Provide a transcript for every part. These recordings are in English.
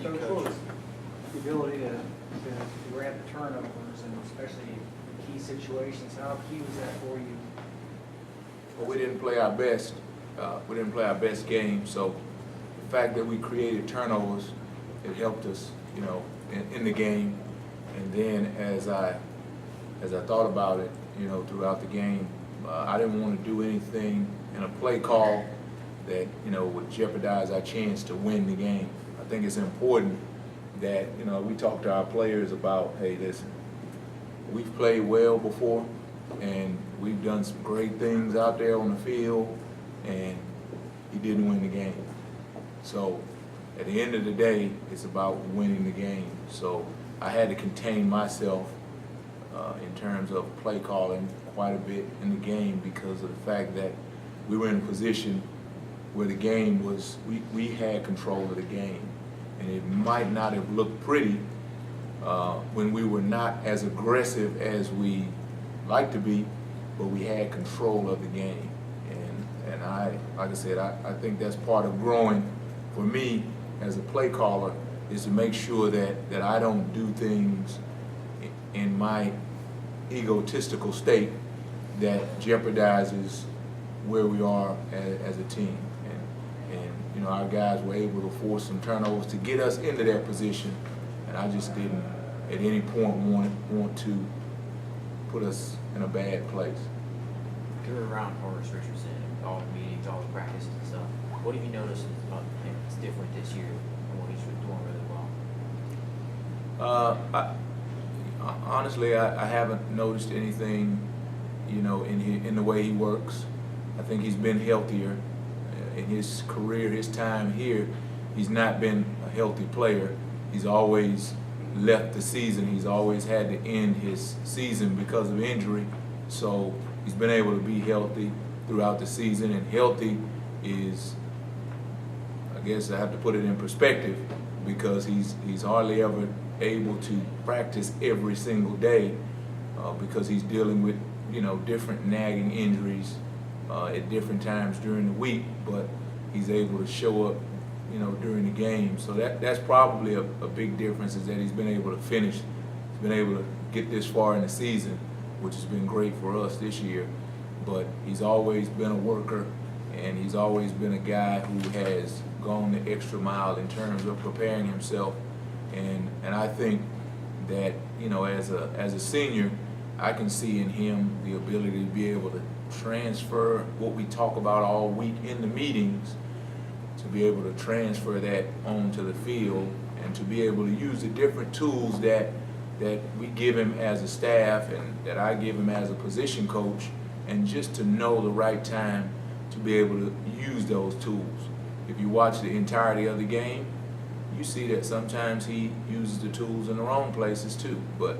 So close. The ability to grab the turnovers and especially in key situations, how key was that for you? Well, we didn't play our best. We didn't play our best game. So the fact that we created turnovers, it helped us, you know, in the game. And then as I thought about it, you know, throughout the game, I didn't want to do anything in a play call that, you know, would jeopardize our chance to win the game. I think it's important that, you know, we talk to our players about, hey, listen, we've played well before, and we've done some great things out there on the field, and he didn't win the game. So at the end of the day, it's about winning the game. So I had to contain myself in terms of play calling quite a bit in the game because of the fact that we were in a position where the game was, we had control of the game. And it might not have looked pretty when we were not as aggressive as we like to be, but we had control of the game. And I, like I said, I think that's part of growing for me as a play caller, is to make sure that I don't do things in my egotistical state that jeopardizes where we are as a team. And you know, our guys were able to force some turnovers to get us into that position, and I just didn't at any point want to put us in a bad place. You're around Horace Richardson, all the meetings, all the practices and stuff. What have you noticed about him that's different this year and what he's doing really well? Honestly, I haven't noticed anything, you know, in the way he works. I think he's been healthier in his career, his time here. He's not been a healthy player. He's always left the season. He's always had to end his season because of injury. So he's been able to be healthy throughout the season, and healthy is, I guess I have to put it in perspective, because he's hardly ever able to practice every single day because he's dealing with, you know, different nagging injuries at different times during the week, but he's able to show up, you know, during the game. So that's probably a big difference, is that he's been able to finish. He's been able to get this far in the season, which has been great for us this year. But he's always been a worker, and he's always been a guy who has gone the extra mile in terms of preparing himself. And I think that, you know, as a senior, I can see in him the ability to be able to transfer what we talk about all week in the meetings, to be able to transfer that onto the field, and to be able to use the different tools that we give him as a staff and that I give him as a position coach, and just to know the right time to be able to use those tools. If you watch the entirety of the game, you see that sometimes he uses the tools in the wrong places too. But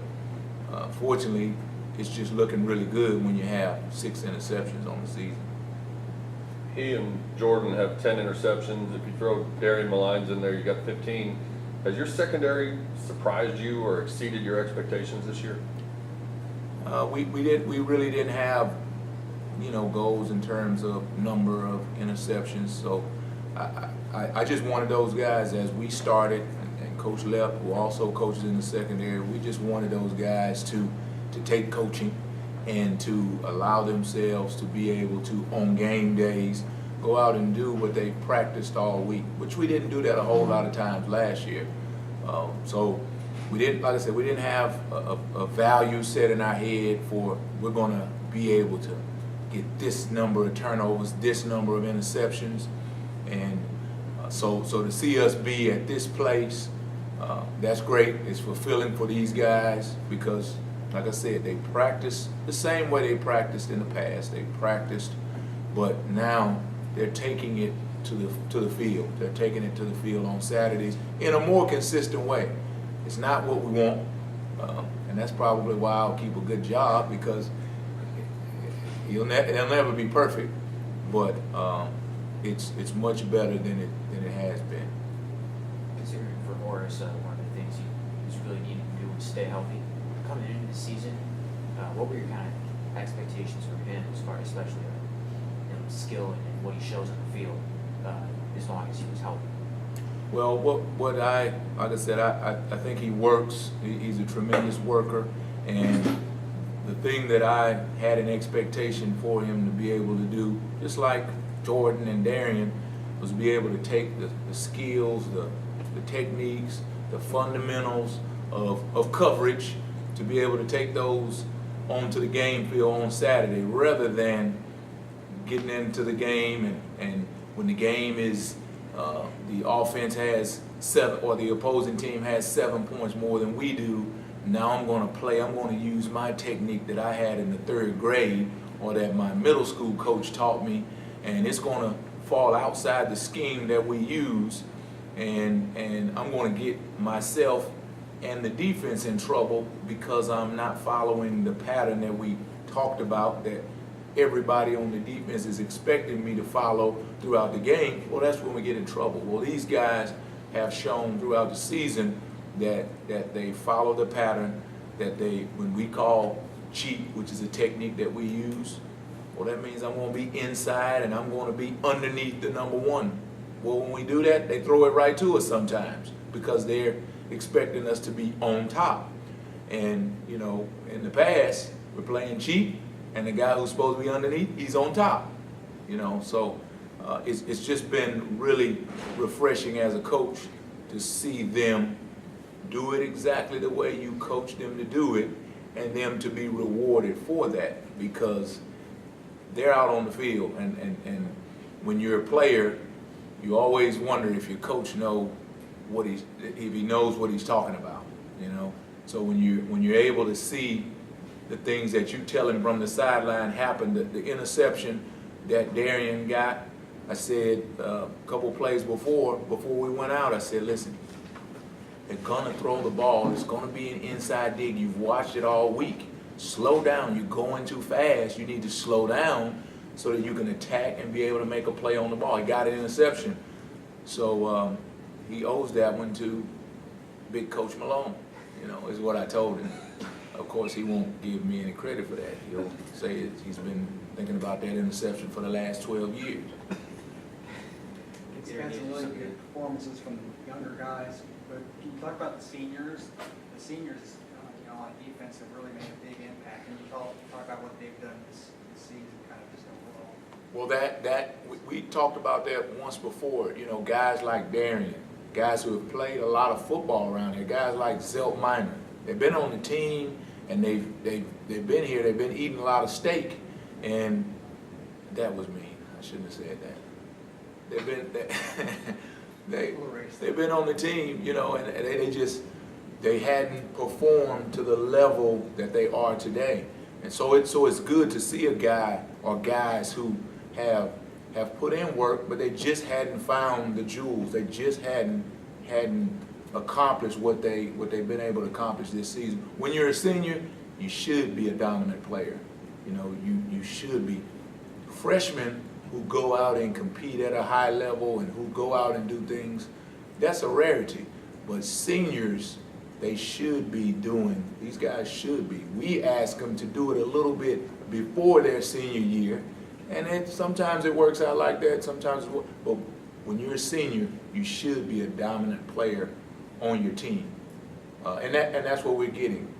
fortunately, it's just looking really good when you have 6 interceptions on the season. He and Jordan have 10 interceptions. If you throw Darian Maline's in there, you got 15. Has your secondary surprised you or exceeded your expectations this year? We really didn't have, you know, goals in terms of number of interceptions. So I just wanted those guys, as we started, and Coach Lepp, who also coaches in the secondary, we just wanted those guys to take coaching and to allow themselves to be able to, on game days, go out and do what they practiced all week, which we didn't do that a whole lot of times last year. So we didn't, like I said, we didn't have a value set in our head for, we're going to be able to get this number of turnovers, this number of interceptions. And so to see us be at this place, that's great. It's fulfilling for these guys because, like I said, they practice the same way they practiced in the past. They practiced, but now they're taking it to the field. They're taking it to the field on Saturdays in a more consistent way. It's not what we want, and that's probably why I'll keep a good job, because it'll never be perfect, but it's much better than it has been. Considering for Horace, one of the things he's really needing to do is stay healthy. Coming into the season, what were your kind of expectations for him, as far as especially skill and what he shows on the field, as long as he was healthy? Well, like I said, I think he works. He's a tremendous worker, and the thing that I had an expectation for him to be able to do, just like Jordan and Darian, was be able to take the skills, the techniques, the fundamentals of coverage, to be able to take those onto the game field on Saturday, rather than getting into the game and when the game is the offense has 7 or the opposing team has 7 points more than we do. Now I'm going to use my technique that I had in the 3rd grade or that my middle school coach taught me, and it's going to fall outside the scheme that we use, and I'm going to get myself and the defense in trouble because I'm not following the pattern that we talked about, that everybody on the defense is expecting me to follow throughout the game. Well, that's when we get in trouble. Well, these guys have shown throughout the season that they follow the pattern, that when we call cheat, which is a technique that we use, well, that means I'm going to be inside and I'm going to be underneath the number 1. Well, when we do that, they throw it right to us sometimes because they're expecting us to be on top. And, you know, in the past, we're playing cheat, and the guy who's supposed to be underneath, he's on top. You know, so it's just been really refreshing as a coach to see them do it exactly the way you coach them to do it, and them to be rewarded for that, because they're out on the field, and when you're a player, you always wonder if your coach if he knows what he's talking about, you know. So when you're able to see the things that you tell him from the sideline happen, the interception that Darian got, I said a couple plays before we went out, I said, listen, they're gonna throw the ball. It's gonna be an inside dig. You've watched it all week. Slow down. You're going too fast. You need to slow down so that you can attack and be able to make a play on the ball. He got an interception. So he owes that one to big Coach Malone, you know, is what I told him. Of course, he won't give me any credit for that. He'll say he's been thinking about that interception for the last 12 years. It's had some really good performances from the younger guys, but can you talk about the seniors? The seniors, you know, on defense have really made a big impact. Can you talk about what they've done this season, kind of just overall? Well, we talked about that once before. You know, guys like Darian, guys who have played a lot of football around here, guys like Zelt Minor. They've been on the team, and they've been here. They've been eating a lot of steak, and that was mean. I shouldn't have said that. They've been on the team, you know, and they hadn't performed to the level that they are today. And so it's good to see a guy or guys who have put in work, but they just hadn't found the jewels. They just hadn't accomplished what they've been able to accomplish this season. When you're a senior, you should be a dominant player. You know, you should be. Freshmen who go out and compete at a high level and who go out and do things, that's a rarity. But seniors, they should be doing, these guys should be. We ask them to do it a little bit before their senior year, and sometimes it works out like that, sometimes it works. But when you're a senior, you should be a dominant player on your team. And that's what we're getting.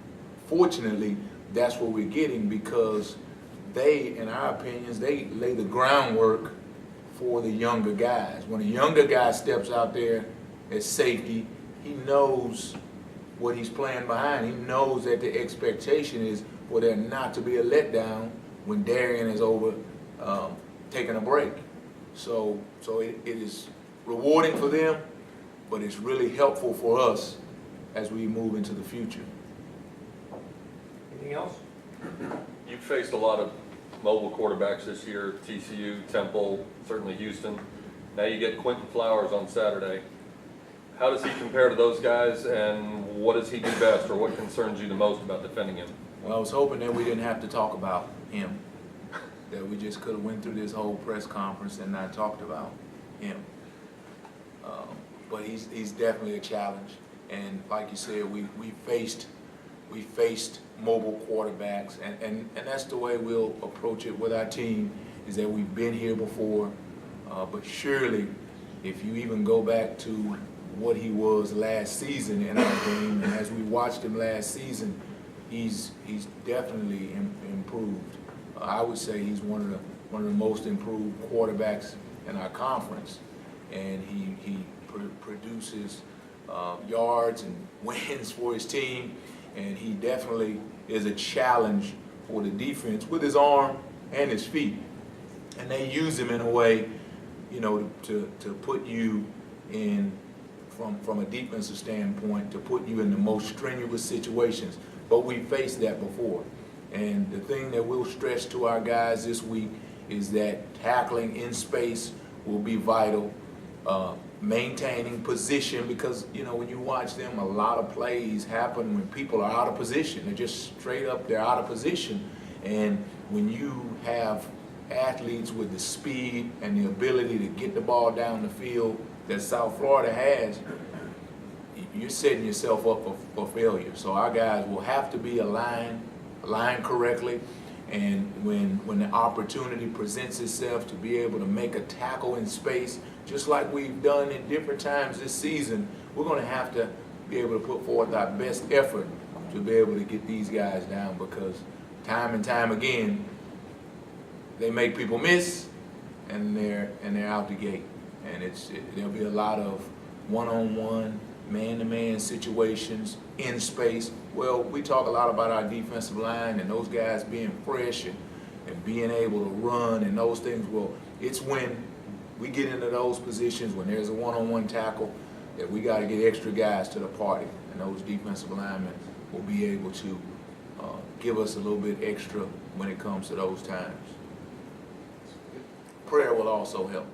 Fortunately, that's what we're getting because they, in our opinions, they lay the groundwork for the younger guys. When a younger guy steps out there at safety, he knows what he's playing behind. He knows that the expectation is for there not to be a letdown when Darian is over taking a break. So it is rewarding for them, but it's really helpful for us as we move into the future. Anything else? You've faced a lot of mobile quarterbacks this year, TCU, Temple, certainly Houston. Now you get Quentin Flowers on Saturday. How does he compare to those guys, and what does he do best, or what concerns you the most about defending him? Well, I was hoping that we didn't have to talk about him, that we just could have went through this whole press conference and not talked about him. But he's definitely a challenge, and like you said, we faced mobile quarterbacks, and that's the way we'll approach it with our team, is that we've been here before, but surely if you even go back to what he was last season in our game, and as we watched him last season, he's definitely improved. I would say he's one of the most improved quarterbacks in our conference, and he produces yards and wins for his team, and he definitely is a challenge for the defense with his arm and his feet. And they use him in a way, you know, to put you in, from a defensive standpoint, to put you in the most strenuous situations. But we faced that before. And the thing that we'll stress to our guys this week is that tackling in space will be vital. Maintaining position, because, you know, when you watch them, a lot of plays happen when people are out of position. They're just straight up, they're out of position. And when you have athletes with the speed and the ability to get the ball down the field that South Florida has, you're setting yourself up for failure. So our guys will have to be aligned correctly, and when the opportunity presents itself to be able to make a tackle in space, just like we've done in different times this season, we're going to have to be able to put forth our best effort to be able to get these guys down, because time and time again, they make people miss, and they're out the gate. And there'll be a lot of one-on-one, man-to-man situations in space. Well, we talk a lot about our defensive line and those guys being fresh and being able to run and those things. Well, it's when we get into those positions, when there's a one-on-one tackle, that we got to get extra guys to the party, and those defensive linemen will be able to give us a little bit extra when it comes to those times. Prayer will also help.